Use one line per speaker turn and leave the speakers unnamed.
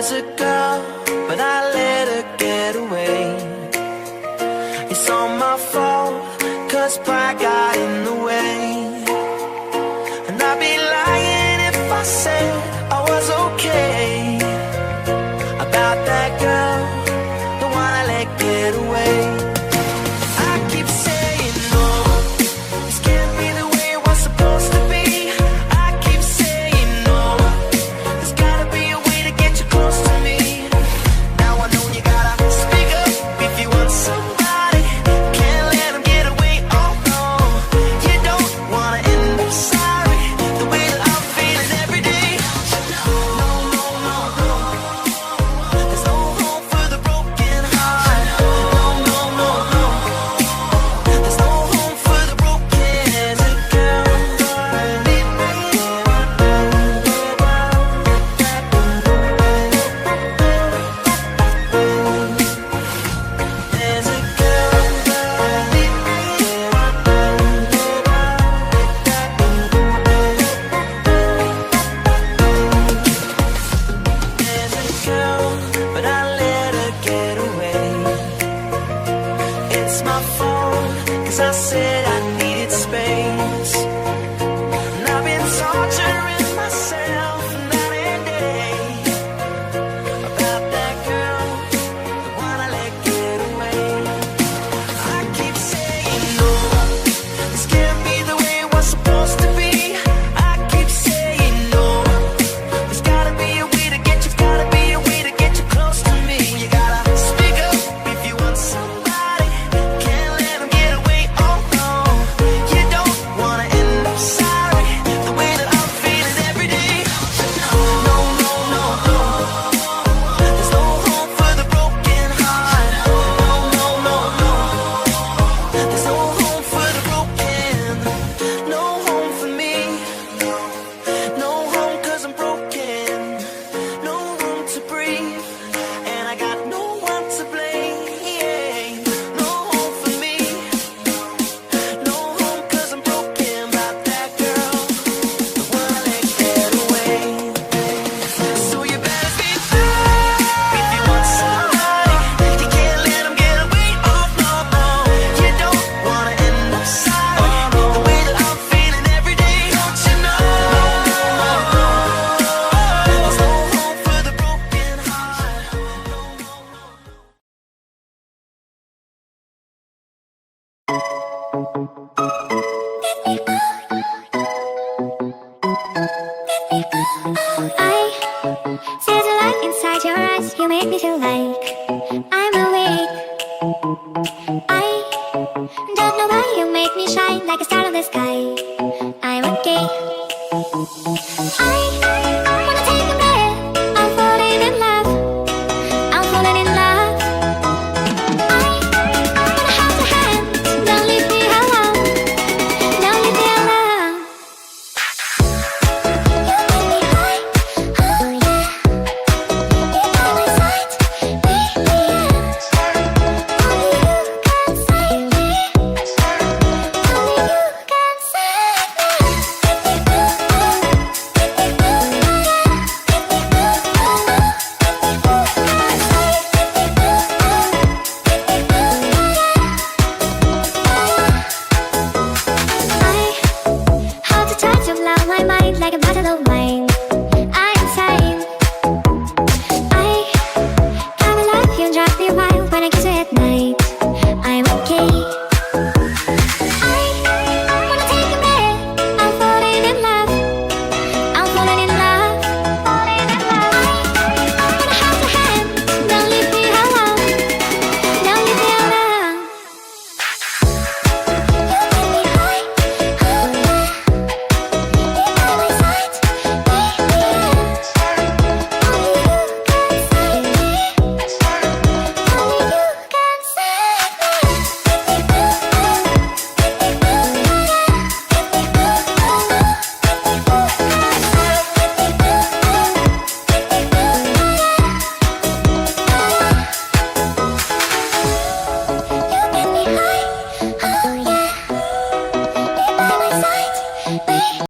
There's a girl, but I let her get away. It's all my fault, cause pride got in the way. And I'd be lying if I said I was okay about that girl, the one I let get away. I keep saying no, this can't be the way it was supposed to be. I keep saying no, there's gotta be a way to get you close to me. Now I know you gotta speak up if you want somebody. Can't let them get away, oh no. You don't wanna end up sorry, the way that I'm feeling every day. No, no, no, no. There's no home for the broken heart. No, no, no, no. There's no home for the broken. There's a girl, there's a girl. There's a girl, but I let her get away. It's my fault, cause I said I needed space. And I've been torturing myself night and day about that girl, the one I let get away. I keep saying no, this can't be the way it was supposed to be. I keep saying no, there's gotta be a way to get you, gotta be a way to get you close to me. You gotta speak up if you want somebody. Can't let them get away, oh no. You don't wanna end up sorry, the way that I'm feeling every day. No, no, no, no, no. There's no home for the broken heart. No, no, no, no. There's no home for the broken. No home for me. No home cause I'm broken. No room to breathe, and I got no one to blame. No home for me. No home cause I'm broken about that girl, the one I let get away. So you better speak up if you want somebody. You can't let them get away, oh no, no. You don't wanna end up sorry, the way that I'm feeling every day. Don't you know? There's no home for the broken heart.
I see the light inside your eyes. You make me feel like I'm awake. I don't know why you make me shine like a star in the sky. I'm okay.